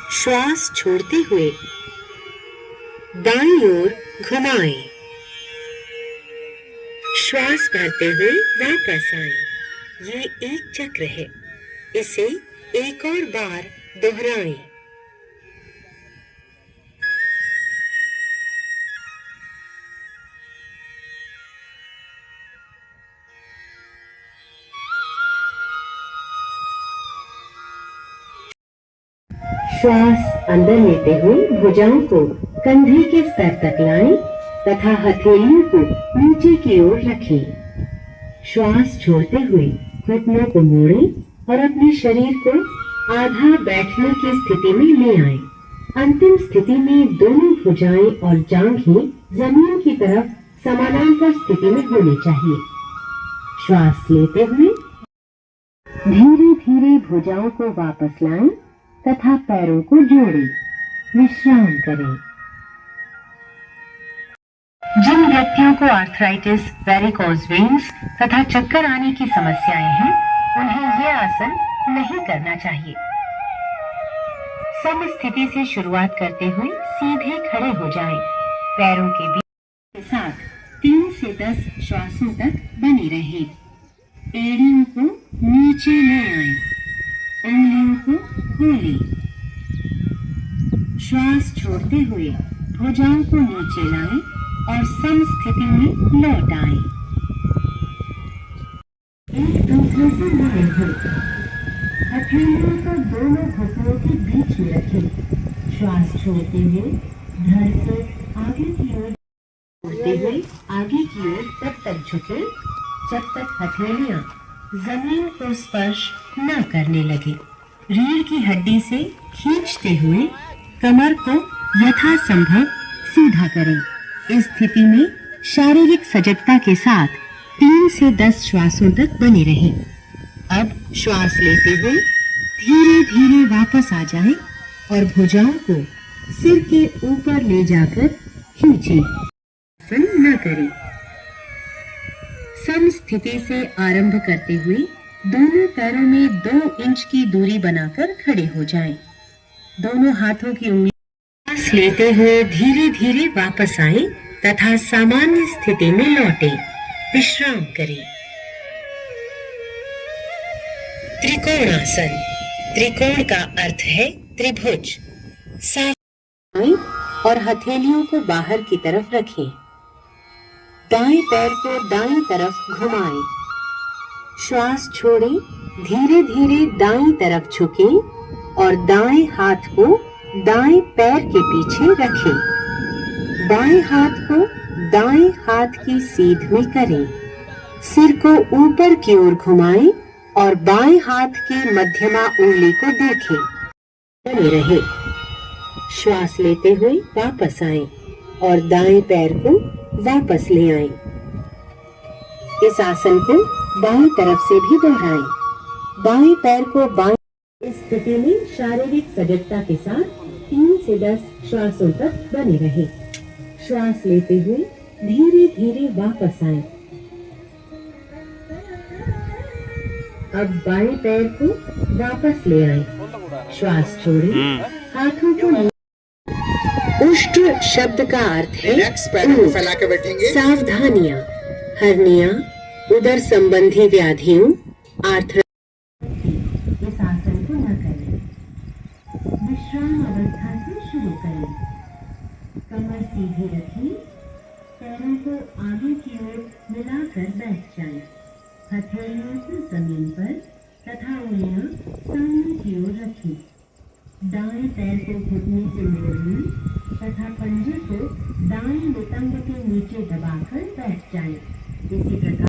श्वास छोड़ते हुए दाईं ओर घुमाएं। श्वास भरते हुए वापस आएं। ये एक चक्र है, इसे एक और बार दोहराएं। श्वास अंदर लेते हुए भुजाओं को कंधे के स्तर तक लाएं तथा हथेलियों को नीचे की ओर रखें। श्वास छोड़ते हुए घुटनों को मोड़ें और अपने शरीर को आधा बैठने की स्थिति में ले आएं। अंतिम स्थिति में दोनों भुजाएं और जांघें जमीन की तरफ समानांतर स्थिति में होनी चाहिए। श्वास लेते हुए धीरे धीरे भुजाओं को वापस लाएं तथा पैरों को जोड़ें। विश्राम करें। जिन व्यक्तियों को आर्थराइटिस, वेरिकोज वेन्स तथा चक्कर आने की समस्याएं हैं, उन्हें यह आसन नहीं करना चाहिए। सम स्थिति से शुरुआत करते हुए सीधे खड़े हो जाएं। पैरों के बीच के साथ 3 से 10 श्वासों तक बने रहें। एड़ियों को नीचे ले आएं। उंगलियों को खोलें। श्वास छोड़ते हुए भुजाओं को नीचे लाएं और सम स्थिति में लौट आएं। एक दूसरे से मिले हुए हथेलियों को दोनों घुटनों के बीच में रखें। श्वास छोड़ते हुए धड़ से आगे की ओर तब तक झुके जब तक हथेलियां जमीन को स्पर्श न करने लगे। रीढ़ की हड्डी से खींचते हुए कमर को यथासंभव सीधा करें। इस स्थिति में शारीरिक सजगता के साथ 3 से 10 श्वासों तक बने रहें। अब श्वास लेते हुए धीरे धीरे वापस आ जाएं और भुजाओं को सिर के ऊपर ले जाकर खींचें। आसन न करें। सम स्थिति से आरंभ करते हुए दोनों पैरों में 2 इंच की दूरी बनाकर खड़े हो जाएं। दोनों हाथों की उंगली सांस लेते हुए धीरे धीरे वापस आएं तथा सामान्य स्थिति में लौटें। विश्राम करें। त्रिकोणासन। त्रिकोण का अर्थ है त्रिभुज। साफ और हथेलियों को बाहर की तरफ रखें। दाएं पैर को दाईं तरफ घुमाएं। श्वास छोड़ें। धीरे धीरे दाईं तरफ झुकें और दाएं हाथ को दाएं पैर के पीछे रखें। बाएं हाथ को दाएं हाथ की सीध में करें। सिर को ऊपर की ओर घुमाएं और बाएं हाथ की मध्यमा उंगली को देखें। बने रहे। श्वास लेते हुए वापस आएं और दाएं पैर को वापस ले आएं। इस आसन को बाएं तरफ से भी दोहराएं। बाएं पैर को बाएं। इस स्थिति में शारीरिक सजगता के साथ 3 से 10 श्वासों तक बने रहे। श्वास लेते हुए धीरे धीरे वापस आएं। अब बाएं पैर को वापस ले आएं। श्वास छोड़ें। हाथों को उष्ट शब्द का अर्थ है सावधानियां, हर्निया, उदर संबंधी व्याधियों, आर्थराइटिस। इस आसन को न करें। विश्राम अवस्था से शुरू करें। कमर सीधी रखें। पैरों को आगे की ओर मिलाकर बैठ जाएं। हथेलियों को जमीन पर तथा उंगलियां सामने की ओर रखें। दाएं पैर को घुटने से मोड़ें तथा पंजे को दाएं नितंब के नीचे दबाकर बैठ जाएं। इसी प्रकार